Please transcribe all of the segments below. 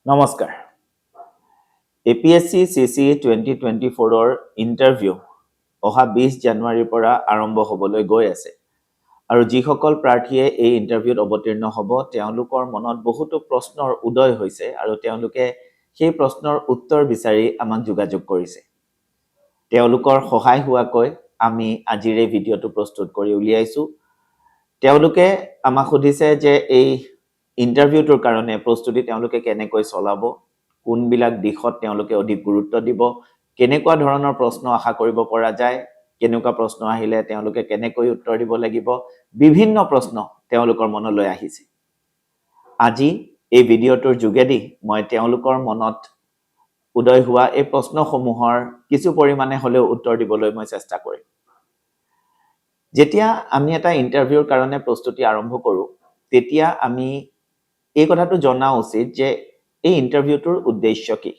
নমস্কাৰ APSC CC 2024 interview অহা 20 জানুৱাৰীৰ পৰা আৰম্ভ হ'বলৈ গৈ আছে আৰু যিসকল প্ৰাৰ্থীয়ে এই ইণ্টাৰভিউত অৱতীৰ্ণ হ'ব তেওঁলোকৰ মনত বহুতো প্ৰশ্নৰ উদয় হৈছে আৰু তেওঁলোকে সেই প্ৰশ্নৰ উত্তৰ বিচাৰি আমাক যোগাযোগ কৰিছে তেওঁলোকৰ সহায় হোৱাকৈ আমি আজিৰ এই ভিডিঅ'টো প্ৰস্তুত কৰি উলিয়াইছো তেওঁলোকে আমাক সুধিছে যে এই ইণ্টাৰভিউটোৰ কাৰণে প্ৰস্তুতি তেওঁলোকে কেনেকৈ চলাব কোনবিলাক দিশত তেওঁলোকে অধিক গুৰুত্ব দিব কেনেকুৱা ধৰণৰ প্ৰশ্ন আশা কৰিব পৰা যায় কেনেকুৱা প্ৰশ্ন আহিলে তেওঁলোকে কেনেকৈ উত্তৰ দিব লাগিব বিভিন্ন প্ৰশ্ন তেওঁলোকৰ মনলৈ আহিছে আজি এই ভিডিঅ'টোৰ যোগেদি মই তেওঁলোকৰ মনত উদয় হোৱা এই প্ৰশ্নসমূহৰ কিছু পৰিমাণে হ'লেও উত্তৰ দিবলৈ মই চেষ্টা কৰিম যেতিয়া আমি এটা ইণ্টাৰভিউৰ কাৰণে প্ৰস্তুতি আৰম্ভ কৰোঁ তেতিয়া আমি এই কথাটো জনা উচিত যে এই ইণ্টাৰভিউটোৰ উদ্দেশ্য কি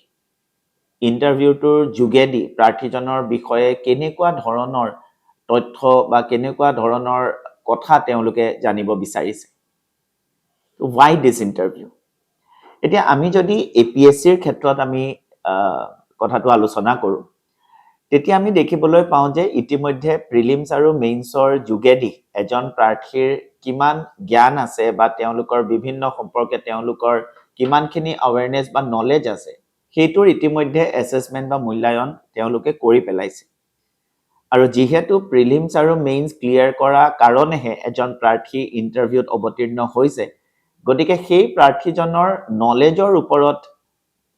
ইণ্টাৰভিউটোৰ যোগেদি প্ৰাৰ্থীজনৰ বিষয়ে কেনেকুৱা ধৰণৰ তথ্য বা কেনেকুৱা ধৰণৰ কথা তেওঁলোকে জানিব বিচাৰিছে why this interview এতিয়া আমি যদি APSCৰ ক্ষেত্ৰত আমি কথাটো আলোচনা কৰোঁ তেতিয়া আমি দেখিবলৈ পাওঁ যে ইতিমধ্যে প্ৰিলিমছ আৰু মেইনছৰ যোগেদি এজন প্ৰাৰ্থীৰ কিমান জ্ঞান আছে বা তেওঁলোকৰ বিভিন্ন সম্পৰ্কে তেওঁলোকৰ কিমানখিনি awareness বা knowledge আছে সেইটোৰ ইতিমধ্যে assessment বা মূল্যায়ন তেওঁলোকে কৰি পেলাইছে আৰু যিহেতু প্ৰিলিমছ আৰু মেইনছ ক্লিয়াৰ কৰা কাৰণেহে এজন প্ৰাৰ্থী ইণ্টাৰভিউত অৱতীৰ্ণ হৈছে গতিকে সেই প্ৰাৰ্থীজনৰ নলেজৰ ওপৰত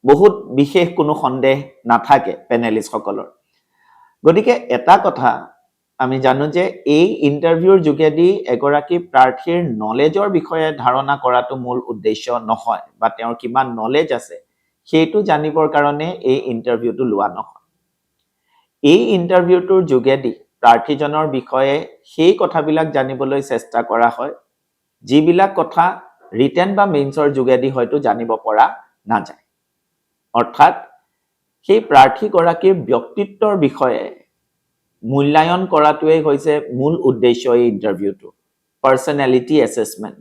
বহুত বিশেষ কোনো সন্দেহ নাথাকে পেনেলিষ্ট সকলৰ গতিকে এটা কথা আমি জানো যে এই ইণ্টাৰভিউৰ যোগেদি এগৰাকী প্ৰাৰ্থীৰ নলেজৰ বিষয়ে ধাৰণা কৰাটো মূল উদ্দেশ্য নহয় বা তেওঁৰ কিমান নলেজ আছে সেইটো জানিবৰ কাৰণে এই ইণ্টাৰভিউটো লোৱা নহয় এই ইণ্টাৰভিউটোৰ যোগেদি প্ৰাৰ্থীজনৰ বিষয়ে সেই কথাবিলাক জানিবলৈ চেষ্টা কৰা হয় যিবিলাক কথা ৰিটেন বা মেইনছৰ যোগেদি হয়তো জানিব পৰা নাযায় অৰ্থাৎ সেই প্ৰাৰ্থীগৰাকীৰ ব্যক্তিত্বৰ বিষয়ে মূল্যায়ন কৰাটোৱেই হৈছে মূল উদ্দেশ্য এই ইণ্টাৰভিউটো পাৰ্সোনেলিটি এছেছমেণ্ট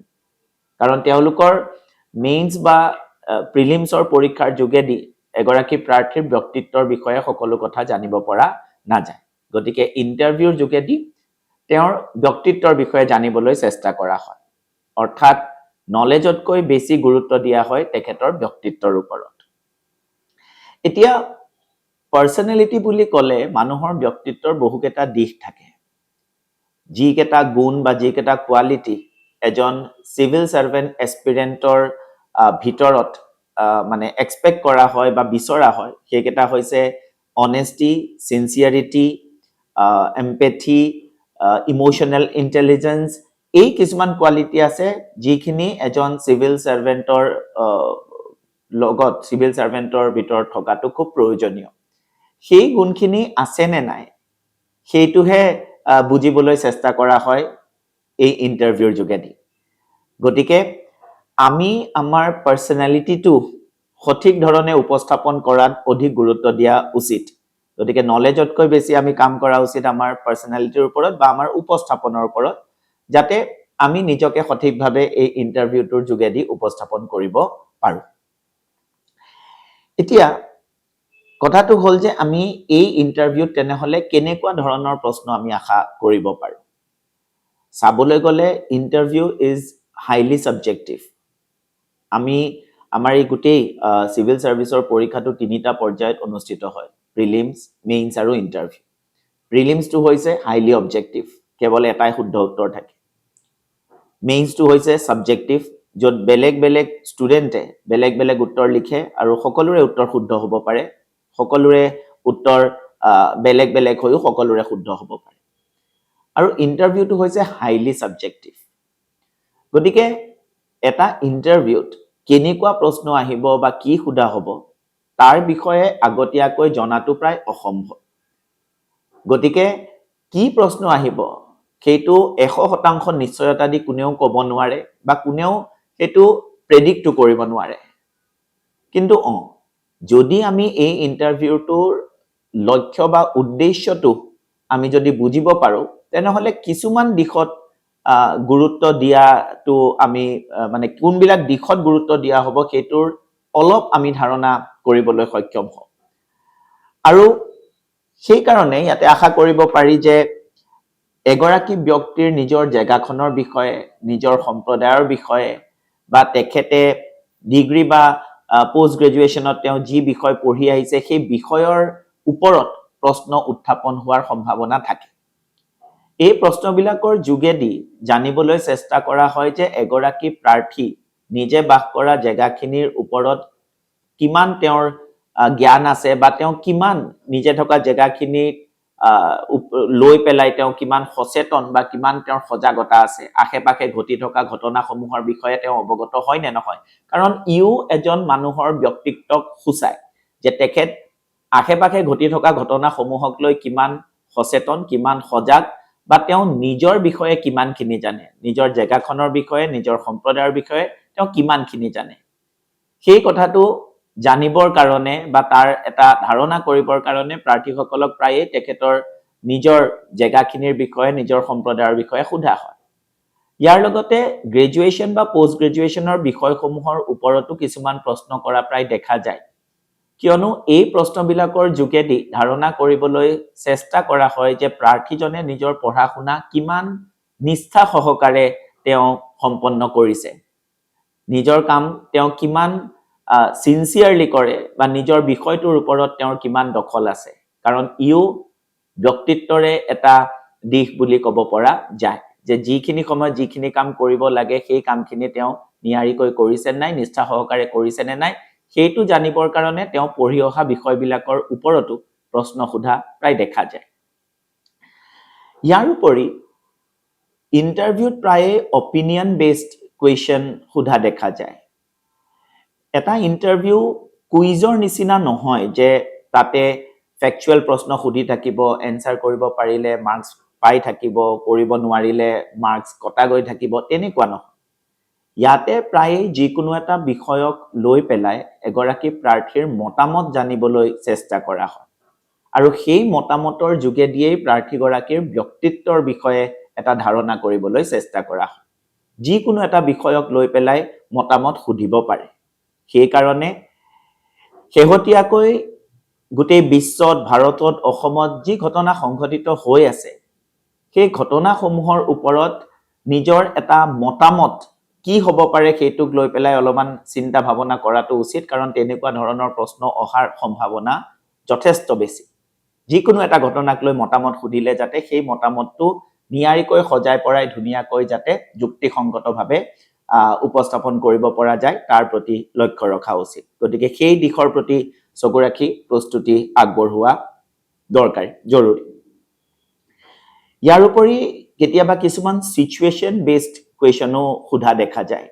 কাৰণ তেওঁলোকৰ মেইনছ বা প্ৰিলিমছৰ পৰীক্ষাৰ যোগেদি এগৰাকী প্ৰাৰ্থীৰ ব্যক্তিত্বৰ বিষয়ে সকলো কথা জানিব পৰা নাযায় গতিকে ইণ্টাৰভিউৰ যোগেদি তেওঁৰ ব্যক্তিত্বৰ বিষয়ে জানিবলৈ চেষ্টা কৰা হয় অৰ্থাৎ নলেজতকৈ বেছি গুৰুত্ব দিয়া হয় তেখেতৰ ব্যক্তিত্বৰ ওপৰত এতিয়া পাৰ্সোনেলিটি বুলি ক'লে মানুহৰ ব্যক্তিত্বৰ বহুকেইটা দিশ থাকে যিকেইটা গুণ বা যিকেইটা কোৱালিটি এজন সিভিল সাৰ্ভেন্ট এস্পিৰেন্টৰ ভিতৰত মানে এক্সপেক্ট কৰা হয় বা বিচৰা হয় সেইকেইটা হৈছে অনেষ্টি সিনচিয়াৰিটি এম্পেথি ইমোশনাল ইন্টেলিজেন্স এই কিছুমান কোৱালিটি আছে যিখিনি এজন সিভিল সাৰ্ভেন্টৰ লগত সিভিল সাৰ্ভেন্টৰ ভিতৰত থকাটো খুব প্ৰয়োজনীয় সেই গুণখিনি আছে নে নাই সেইটোহে বুজিবলৈ চেষ্টা কৰা হয় এই ইণ্টাৰভিউৰ যোগেদি গতিকে আমি আমাৰ পাৰ্সোনেলিটিটো সঠিক ধৰণে উপস্থাপন কৰাত অধিক গুৰুত্ব দিয়া উচিত গতিকে নলেজতকৈ বেছি আমি কাম কৰা উচিত আমাৰ পাৰ্সোনেলিটিৰ ওপৰত বা আমাৰ উপস্থাপনৰ ওপৰত যাতে আমি নিজকে সঠিকভাৱে এই ইণ্টাৰভিউটোৰ যোগেদি উপস্থাপন কৰিব পাৰোঁ এতিয়া কথাটো হ'ল যে আমি এই ইণ্টাৰভিউত তেনেহলে কেনেকুৱা ধৰণৰ প্ৰশ্ন আমি আশা কৰিব পাৰোঁ চাবলৈ গ'লে ইণ্টাৰভিউ ইজ হাইলি সাবজেক্টিভ আমি আমাৰ এই গোটেই সিভিল সাৰ্ভিসৰ পৰীক্ষাটো তিনিটা পৰ্যায়ত অনুষ্ঠিত হয় প্ৰিলিমছ মেইনছ আৰু ইণ্টাৰভিউ প্ৰিলিমছটো হৈছে হাইলি অবজেক্টিভ কেৱল এটাই শুদ্ধ উত্তৰ থাকে মেইনছটো হৈছে সাবজেক্টিভ য'ত বেলেগ বেলেগ ষ্টুডেণ্টে বেলেগ বেলেগ উত্তৰ লিখে আৰু সকলোৰে উত্তৰ শুদ্ধ হ'ব পাৰে সকলোৰে উত্তৰ বেলেগ বেলেগ হৈও সকলোৰে শুদ্ধ হ'ব পাৰে আৰু ইণ্টাৰভিউটো হৈছে হাইলি সাবজেক্টিভ গতিকে এটা ইণ্টাৰভিউত কেনেকুৱা প্ৰশ্ন আহিব বা কি সোধা হ'ব তাৰ বিষয়ে আগতীয়াকৈ জনাটো প্ৰায় অসম্ভৱ গতিকে কি প্ৰশ্ন আহিব সেইটো 100% নিশ্চয়তা দি কোনেও ক'ব নোৱাৰে বা কোনেও সেইটো প্ৰেডিক্ট কৰিব নোৱাৰে কিন্তু যদি আমি এই ইণ্টাৰভিউটোৰ লক্ষ্য বা উদ্দেশ্যটো আমি যদি বুজিব পাৰোঁ তেনেহলে কিছুমান দিশত গুৰুত্ব দিয়াটো আমি মানে কোনবিলাক দিশত গুৰুত্ব দিয়া হ'ব সেইটোৰ অলপ আমি ধাৰণা কৰিবলৈ সক্ষম হওঁ আৰু সেই কাৰণে ইয়াতে আশা কৰিব পাৰি যে এগৰাকী ব্যক্তিৰ নিজৰ জেগাখনৰ বিষয়ে নিজৰ সম্প্ৰদায়ৰ বিষয়ে বা তেখেতে ডিগ্ৰী বা পোষ্ট গ্ৰেজুৱেশ্যনত তেওঁ যি বিষয় পঢ়ি আহিছে সেই বিষয়ৰ ওপৰত প্ৰশ্ন উত্থাপন হোৱাৰ সম্ভাৱনা থাকে এই প্ৰশ্নবিলাকৰ যোগেদি জানিবলৈ চেষ্টা কৰা হয় যে এগৰাকী প্ৰাৰ্থী নিজে বাস কৰা জেগাখিনিৰ ওপৰত কিমান তেওঁৰ জ্ঞান আছে বা তেওঁ কিমান নিজে থকা জেগাখিনি লৈ পেলাই তেওঁ কিমান সচেতন বা কিমান তেওঁৰ সজাগতা আছে আশে-পাশে ঘটি থকা ঘটনাসমূহৰ বিষয়ে তেওঁ অৱগত হয় নে নহয় কাৰণ ইও এজন মানুহৰ ব্যক্তিত্বক সূচায় যে তেখেত আশে-পাশে ঘটি থকা ঘটনাসমূহক লৈ কিমান সচেতন কিমান সজাগ বা তেওঁ নিজৰ বিষয়ে কিমানখিনি জানে নিজৰ জেগাখনৰ বিষয়ে নিজৰ সম্প্ৰদায়ৰ বিষয়ে তেওঁ কিমানখিনি জানে সেই কথাটো জানিবৰ কাৰণে বা তাৰ এটা ধাৰণা কৰিবৰ কাৰণে প্ৰাৰ্থীসকলক প্ৰায়ে তেখেতৰ নিজৰ জেগাখিনিৰ বিষয়ে নিজৰ সম্প্ৰদায়ৰ বিষয়ে সোধা হয় ইয়াৰ লগতে গ্ৰেজুৱেশ্যন বা পোষ্ট গ্ৰেজুৱেশ্যনৰ বিষয়সমূহৰ ওপৰতো কিছুমান প্ৰশ্ন কৰা প্ৰায় দেখা যায় কিয়নো এই প্ৰশ্নবিলাকৰ যোগেদি ধাৰণা কৰিবলৈ চেষ্টা কৰা হয় যে প্ৰাৰ্থীজনে নিজৰ পঢ়া শুনা কিমান নিষ্ঠা সহকাৰে তেওঁ সম্পন্ন কৰিছে নিজৰ কাম তেওঁ কিমান সিনসিয়াৰলি কৰে বা নিজৰ বিষয়টোৰ ওপৰত তেওঁৰ কিমান দখল আছে কাৰণ ইও ব্যক্তিত্বৰে এটা দিশ বুলি ক'ব পৰা যায় যে যিখিনি সময় যিখিনি কাম কৰিব লাগে সেই কামখিনি তেওঁ নিয়াৰিকৈ কৰিছে নাই নিষ্ঠা সহকাৰে কৰিছে নে নাই সেইটো জানিবৰ কাৰণে তেওঁ পঢ়ি অহা বিষয়বিলাকৰ ওপৰতো প্ৰশ্ন সোধা প্ৰায় দেখা যায় ইয়াৰ উপৰি ইন্টাৰভিউত প্ৰায়ে অপিনিয়ন বেসড কুৱেশ্যন সোধা দেখা যায় এটা ইন্টাৰভিউ কুইজৰ নিচিনা নহয় যে তাতে ফেকচুৱেল প্ৰশ্ন সুধি থাকিব এনসাৰ কৰিব পাৰিলে মাৰ্কস পাই থাকিব কৰিব নোৱাৰিলে মাৰ্কস কটা গৈ থাকিব তেনেকুৱা নহয় ইয়াতে প্ৰায়ে যিকোনো এটা বিষয়ক লৈ পেলাই এগৰাকী প্ৰাৰ্থীৰ মতামত জানিবলৈ চেষ্টা কৰা হয় আৰু সেই মতামতৰ যোগেদিয়েই প্ৰাৰ্থীগৰাকীৰ ব্যক্তিত্বৰ বিষয়ে এটা ধাৰণা কৰিবলৈ চেষ্টা কৰা হয় যিকোনো এটা বিষয়ক লৈ পেলাই মতামত সুধিব পাৰে সেই কাৰণে শেহতীয়াকৈ গোটেই বিশ্বত ভাৰতত অসমত যি ঘটনা সংঘটিত হৈ আছে সেই ঘটনাসমূহৰ ওপৰত নিজৰ এটা মতামত কি হ'ব পাৰে সেইটোক লৈ পেলাই অলপমান চিন্তা ভাৱনা কৰাটো উচিত কাৰণ তেনেকুৱা ধৰণৰ প্ৰশ্ন অহাৰ সম্ভাৱনা যথেষ্ট বেছি যিকোনো এটা ঘটনাক লৈ মতামত সুধিলে যাতে সেই মতামতটো নিয়াৰিকৈ সজাই পৰাই ধুনীয়াকৈ যাতে যুক্তিসংগতভাৱে উপস্থাপন কৰিব পৰা যায় তাৰ প্ৰতি লক্ষ্য ৰখা উচিত গতিকে সেই দিশৰ প্ৰতি চকু ৰাখি প্ৰস্তুতি আগবঢ়োৱা দৰকাৰী জৰুৰী ইয়াৰ উপৰি কেতিয়াবা কিছুমান সিচুৱেশন বেসড কুৱেশ্যনো সোধা দেখা যায়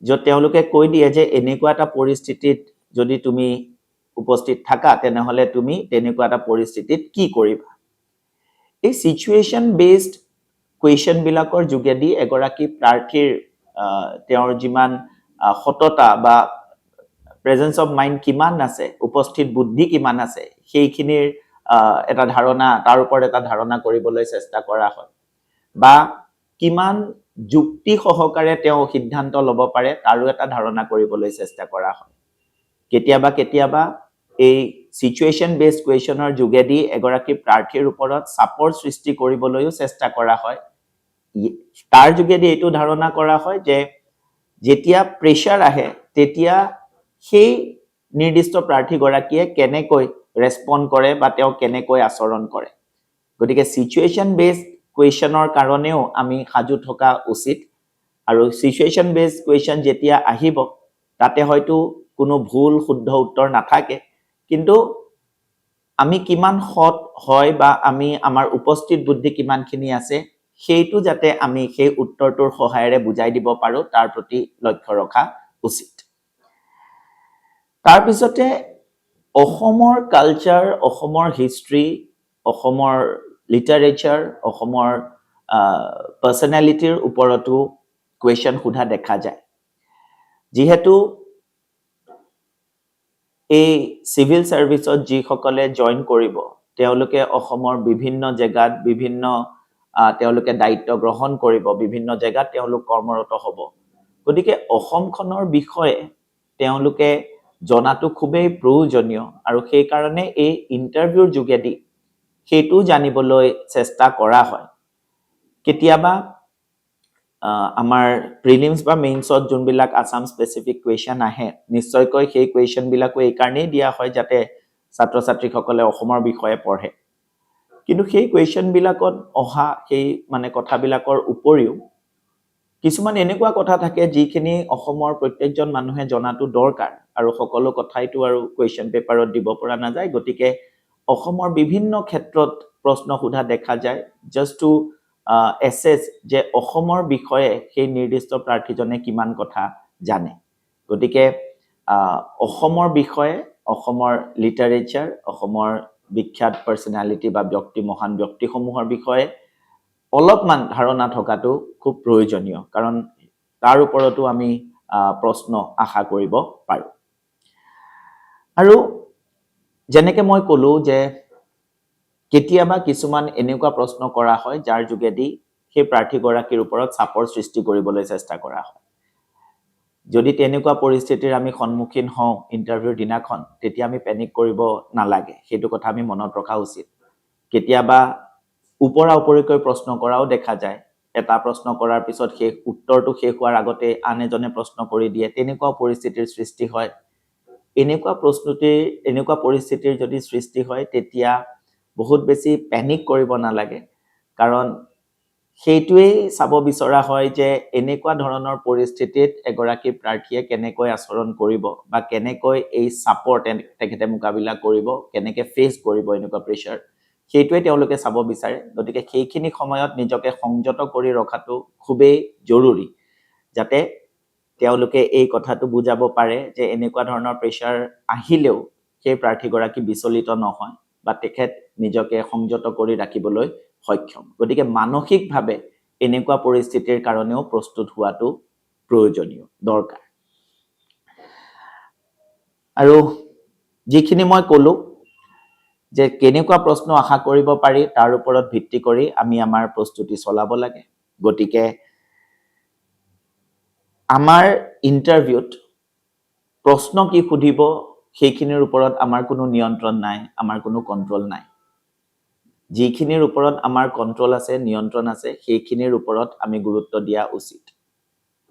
য'ত তেওঁলোকে কৈ দিয়ে যে এনেকুৱা এটা পৰিস্থিতিত যদি তুমি উপস্থিত থাকা তেনেহলে তুমি তেনেকুৱা এটা পৰিস্থিতিত কি কৰিবা এই সিচুৱেশন বেসড কুৱেশ্যন বিলাকৰ যোগেদি এগৰাকী প্ৰাৰ্থীৰ তেওঁৰ যিমান সততা বা প্ৰেজেন্স অফ মাইন্ড কিমান আছে উপস্থিত বুদ্ধি কিমান আছে সেইখিনিৰ এটা ধাৰণা তাৰ ওপৰত এটা ধাৰণা কৰিবলৈ চেষ্টা কৰা হয় বা কিমান যুক্তি সহকাৰে তেওঁ সিদ্ধান্ত ল'ব পাৰে তাৰো এটা ধাৰণা কৰিবলৈ চেষ্টা কৰা হয় কেতিয়াবা এই সিচুৱেশন বেসড কুৱেশ্যনৰ যোগেদি এগৰাকী প্ৰাৰ্থীৰ ওপৰত চাপৰ সৃষ্টি কৰিবলৈও চেষ্টা কৰা হয় তাৰ যোগেদি এইটো ধাৰণা কৰা হয় যে যেতিয়া প্ৰেছাৰ আহে তেতিয়া সেই নিৰ্দিষ্ট প্ৰাৰ্থীগৰাকীয়ে কেনেকৈ ৰেসপন্ড কৰে বা তেওঁ কেনেকৈ আচৰণ কৰে গতিকে সিচুৱেশন বেসড কুৱেশ্যনৰ কাৰণেও আমি সাজু থকা উচিত আৰু সিচুৱেশন বেসড কুৱেশ্যন যেতিয়া আহিব তাতে হয়তো কোনো ভুল শুদ্ধ উত্তৰ নাথাকে কিন্তু আমি কিমান সৎ হয় বা আমি আমাৰ উপস্থিত বুদ্ধি কিমানখিনি আছে সেইটো যাতে আমি সেই উত্তৰটোৰ সহায়েৰে বুজাই দিব পাৰো তাৰ প্ৰতি লক্ষ্য ৰখা উচিত তাৰ পিছতে অসমৰ কালচাৰ অসমৰ হিষ্ট্ৰী অসমৰ লিটাৰেচাৰ অসমৰ পাৰ্সোনালিটিৰ ওপৰতো কুৱেশ্যন সোধা দেখা যায় যিহেতু এই সিভিল সাৰ্ভিসত যিসকলে জয়েন কৰিব তেওঁলোকে অসমৰ বিভিন্ন জেগাত বিভিন্ন তেওঁলোকে দায়িত্ব গ্ৰহণ কৰিব বিভিন্ন জেগাত তেওঁলোক কৰ্মৰত হ'ব গতিকে অসমখনৰ বিষয়ে তেওঁলোকে জনাটো খুবেই প্ৰয়োজনীয় আৰু সেই কাৰণে এই ইণ্টাৰভিউৰ যোগেদি সেইটো জানিবলৈ চেষ্টা কৰা হয় কেতিয়াবা আমাৰ প্ৰিলিমছ বা মেইনছত যোনবিলাক আসাম স্পেচিফিক কুৱেশ্যন আহে নিশ্চয়কৈ সেই কুৱেশ্যনবিলাকো এই কাৰণেই দিয়া হয় যাতে ছাত্ৰ ছাত্ৰীসকলে অসমৰ বিষয়ে পঢ়ে কিন্তু সেই কুৱেশ্যনবিলাকত অহা সেই মানে কথাবিলাকৰ উপৰিও কিছুমান এনেকুৱা কথা থাকে যিখিনি অসমৰ প্ৰত্যেকজন মানুহে জনাটো দৰকাৰ আৰু সকলো কথাইতো আৰু কুৱেশ্যন পেপাৰত দিব পৰা নাযায় গতিকে অসমৰ বিভিন্ন ক্ষেত্ৰত প্ৰশ্ন সোধা দেখা যায় জাষ্ট টু এছেছ যে অসমৰ বিষয়ে সেই নিৰ্দিষ্ট প্ৰাৰ্থীজনে কিমান কথা জানে গতিকে অসমৰ বিষয়ে অসমৰ লিটাৰেচাৰ অসমৰ বিখ্যাত পাৰ্চনেলিটি বা মহান ব্যক্তিসমূহৰ বিষয়ে অলপমান ধাৰণা থকাটো খুব প্ৰয়োজনীয় কাৰণ তাৰ ওপৰতো আমি প্ৰশ্ন আশা কৰিব পাৰোঁ আৰু যেনেকৈ মই ক'লো যে কেতিয়াবা কিছুমান এনেকুৱা প্ৰশ্ন কৰা হয় যাৰ যোগেদি সেই প্ৰাৰ্থীগৰাকীৰ ওপৰত চাপৰ সৃষ্টি কৰিবলৈ চেষ্টা কৰা হয় যদি তেনেকুৱা পৰিস্থিতিৰ আমি সন্মুখীন হওঁ ইণ্টাৰভিউৰ দিনাখন তেতিয়া আমি পেনিক কৰিব নালাগে সেইটো কথা আমি মনত ৰখা উচিত কেতিয়াবা ওপৰা ওপৰিকৈ প্ৰশ্ন কৰাও দেখা যায় এটা প্ৰশ্ন কৰাৰ পিছত সেই উত্তৰটো শেষ হোৱাৰ আগতে আন এজনে প্ৰশ্ন কৰি দিয়ে তেনেকুৱা পৰিস্থিতিৰ সৃষ্টি হয় এনেকুৱা পৰিস্থিতিৰ যদি সৃষ্টি হয় তেতিয়া বহুত বেছি পেনিক কৰিব নালাগে কাৰণ সেইটোৱেই চাব বিচৰা হয় যে এনেকুৱা ধৰণৰ পৰিস্থিতিত এগৰাকী প্ৰাৰ্থীয়ে কেনেকৈ আচৰণ কৰিব বা কেনেকৈ এই চাপৰ তেখেতে মোকাবিলা কৰিব কেনেকৈ ফেচ কৰিব এনেকুৱা প্ৰেছাৰ সেইটোৱে তেওঁলোকে চাব বিচাৰে গতিকে সেইখিনি সময়ত নিজকে সংযত কৰি ৰখাটো খুবেই জৰুৰী যাতে তেওঁলোকে এই কথাটো বুজাব পাৰে যে এনেকুৱা ধৰণৰ প্ৰেছাৰ আহিলেও সেই প্ৰাৰ্থীগৰাকী বিচলিত নহয় বা তেখেত নিজকে সংযত কৰি ৰাখিবলৈ সক্ষম গতিকে মানসিকভাৱে এনেকুৱা পৰিস্থিতিৰ কাৰণেও প্ৰস্তুত হোৱাটো প্ৰয়োজনীয় দৰকাৰ আৰু যিখিনি মই ক'লো যে কেনেকুৱা প্ৰশ্ন আশা কৰিব পাৰি তাৰ ওপৰত ভিত্তি কৰি আমি আমাৰ প্ৰস্তুতি চলাব লাগে গতিকে আমাৰ ইণ্টাৰভিউত প্ৰশ্ন কি সুধিব সেইখিনিৰ ওপৰত আমাৰ কোনো নিয়ন্ত্ৰণ নাই আমাৰ কোনো কণ্ট্ৰল নাই যিখিনিৰ ওপৰত আমাৰ কণ্ট্ৰল আছে নিয়ন্ত্ৰণ আছে সেইখিনিৰ ওপৰত আমি গুৰুত্ব দিয়া উচিত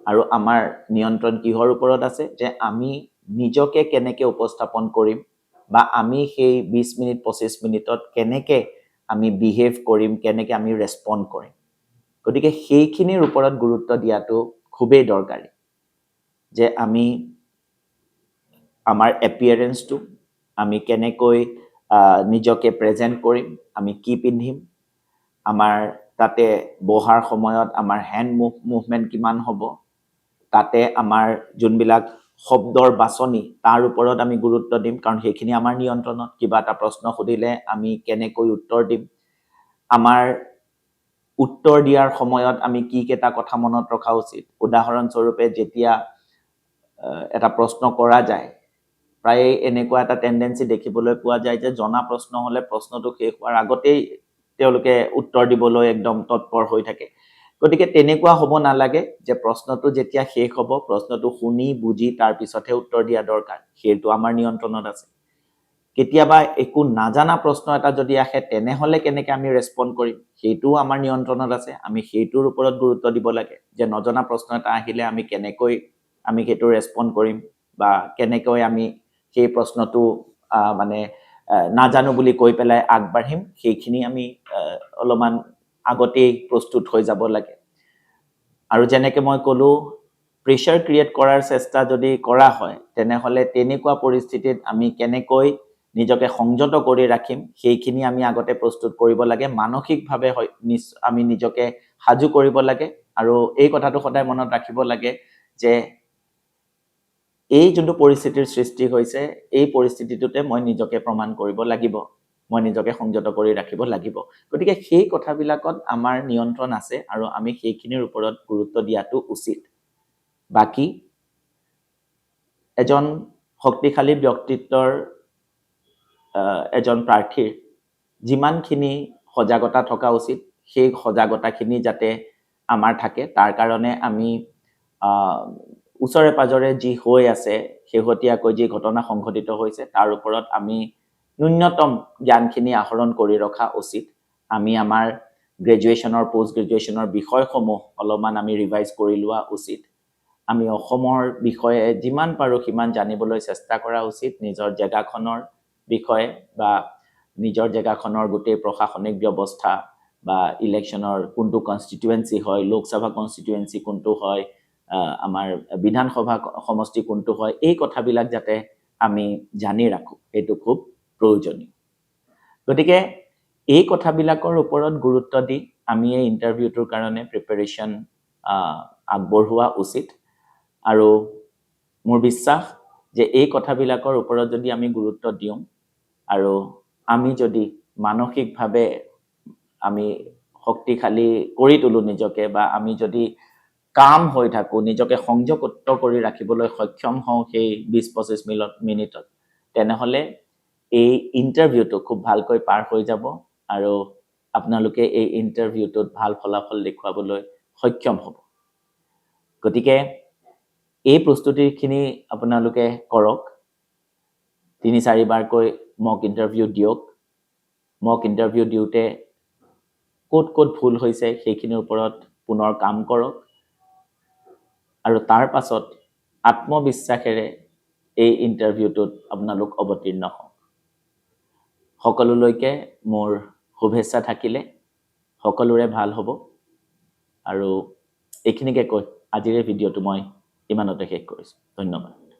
আৰু আমাৰ নিয়ন্ত্ৰণ কিহৰ ওপৰত আছে যে আমি নিজকে কেনেকৈ উপস্থাপন কৰিম বা আমি সেই 20 মিনিট 25 মিনিটত কেনেকৈ আমি বিহেভ কৰিম কেনেকৈ আমি ৰেছপন্ড কৰিম গতিকে সেইখিনিৰ ওপৰত গুৰুত্ব দিয়াটো খুবেই দৰকাৰী যে আমি আমাৰ এপিয়াৰেন্সটো আমি কেনেকৈ নিজকে প্ৰেজেন্ট কৰিম আমি কি পিন্ধিম আমাৰ তাতে বহাৰ সময়ত আমাৰ হেণ্ড মুভমেণ্ট কিমান হ'ব তাতে আমাৰ যোনবিলাক শব্দৰ বাছনি তাৰ ওপৰত আমি গুৰুত্ব দিম কাৰণ সেইখিনি আমাৰ নিয়ন্ত্ৰণত কিবা এটা প্ৰশ্ন সুধিলে আমি কেনেকৈ উত্তৰ দিম আমাৰ উত্তৰ দিয়াৰ সময়ত আমি কি কেইটা কথা মনত ৰখা উচিত উদাহৰণস্বৰূপে যেতিয়া এটা প্ৰশ্ন কৰা যায় প্ৰায় এনেকুৱা এটা টেন্ডেন্সি দেখিবলৈ পোৱা যায় যে জনা প্ৰশ্ন হলে প্ৰশ্নটো শেষ হোৱাৰ আগতেই তেওঁলোকে উত্তৰ দিবলৈ একদম তৎপৰ হৈ থাকে গতিকে তেনেকুৱা হ'ব নালাগে যে প্ৰশ্নটো যেতিয়া শেষ হ'ব প্ৰশ্নটো শুনি বুজি তাৰ পিছতহে উত্তৰ দিয়া দৰকাৰ সেইটো আমাৰ নিয়ন্ত্ৰণত আছে কেতিয়াবা একো নাজানা প্ৰশ্ন এটা যদি আহে তেনেহলে কেনেকৈ আমি ৰেছপন্ড কৰিম সেইটোও আমাৰ নিয়ন্ত্ৰণত আছে আমি সেইটোৰ ওপৰত গুৰুত্ব দিব লাগে যে নজনা প্ৰশ্ন এটা আহিলে আমি কেনেকৈ আমি সেইটো ৰেছপন্ড কৰিম বা কেনেকৈ আমি সেই প্ৰশ্নটো মানে নাজানো বুলি কৈ পেলাই আগবাঢ়িম সেইখিনি আমি অলপমান আগতেই প্ৰস্তুত হৈ যাব লাগে আৰু যেনেকৈ মই ক'লো প্ৰেছাৰ ক্ৰিয়েট কৰাৰ চেষ্টা যদি কৰা হয় তেনেহলে তেনেকুৱা পৰিস্থিতিত আমি কেনেকৈ নিজকে সংযত কৰি ৰাখিম সেইখিনি আমি আগতে প্ৰস্তুত কৰিব লাগে মানসিকভাৱে আমি নিজকে সাজু কৰিব লাগে আৰু এই কথাটো সদায় মনত ৰাখিব লাগে যে এই যোনটো পৰিস্থিতিৰ সৃষ্টি হৈছে এই পৰিস্থিতিটোতে মই নিজকে প্ৰমাণ কৰিব লাগিব মই নিজকে সংযত কৰি ৰাখিব লাগিব গতিকে সেই কথাবিলাকত আমাৰ নিয়ন্ত্ৰণ আছে আৰু আমি সেইখিনিৰ ওপৰত গুৰুত্ব দিয়াটো উচিত বাকি এজন শক্তিশালী ব্যক্তিত্বৰ এজন প্ৰাৰ্থীৰ যিমানখিনি সজাগতা থকা উচিত সেই সজাগতাখিনি যাতে আমাৰ থাকে তাৰ কাৰণে আমি ওচৰে পাজৰে যি হৈ আছে শেহতীয়াকৈ যি ঘটনা সংঘটিত হৈছে তাৰ ওপৰত আমি ন্যূনতম জ্ঞানখিনি আহৰণ কৰি ৰখা উচিত আমি আমাৰ গ্ৰেজুৱেশ্যনৰ পোষ্ট গ্ৰেজুৱেশ্যনৰ বিষয়সমূহ অলপমান আমি ৰিভাইজ কৰি লোৱা উচিত আমি অসমৰ বিষয়ে যিমান পাৰো সিমান জানিবলৈ চেষ্টা কৰা উচিত নিজৰ জেগাখনৰ বিষয়ে বা নিজৰ জেগাখনৰ গোটেই প্ৰশাসনিক ব্যৱস্থা বা ইলেকশ্যনৰ কোনটো কনষ্টিটুৱেন্সি হয় লোকসভা কনষ্টিটুৱেন্সি কোনটো হয় আমাৰ বিধানসভা সমষ্টি কোনটো হয় এই কথাবিলাক যাতে আমি জানি ৰাখো এইটো খুব প্ৰয়োজনীয় গতিকে এই কথাবিলাকৰ ওপৰত গুৰুত্ব দি আমি এই ইন্টাৰভিউটোৰ কাৰণে প্ৰিপাৰেচন আগবঢ়োৱা উচিত আৰু মোৰ বিশ্বাস যে এই কথাবিলাকৰ ওপৰত যদি আমি গুৰুত্ব দিওঁ আৰু আমি যদি মানসিকভাৱে আমি শক্তিশালী কৰি তুলো নিজকে বা আমি যদি কাম হৈ থাকো নিজকে সংযত কৰি ৰাখিবলৈ সক্ষম হওঁ সেই 20-25 মিনিটত তেনেহলে এই ইন্টাৰভিউটো খুব ভালকৈ পাৰ হৈ যাব আৰু আপোনালোকে এই ইন্টাৰভিউটোত ভাল ফলাফল দেখুৱাবলৈ সক্ষম হ'ব গতিকে এই প্ৰস্তুতিখিনি আপোনালোকে কৰক 3-4 বাৰকৈ মক ইন্টাৰভিউ দিয়ক মক ইন্টাৰভিউ দিওতে ক'ত ভুল হৈছে সেইখিনিৰ ওপৰত পুনৰ কাম কৰক আৰু তাৰ পাছত আত্মবিশ্বাসেৰে এই ইন্টাৰভিউটোত আপোনালোক অৱতীৰ্ণ হওক সকলোলৈকে মোৰ শুভেচ্ছা থাকিলে সকলোৰে ভাল হ'ব আৰু এইখিনিকে কৈ আজিৰ ভিডিঅ'টো মই ইমানতে শেষ কৰিছো ধন্যবাদ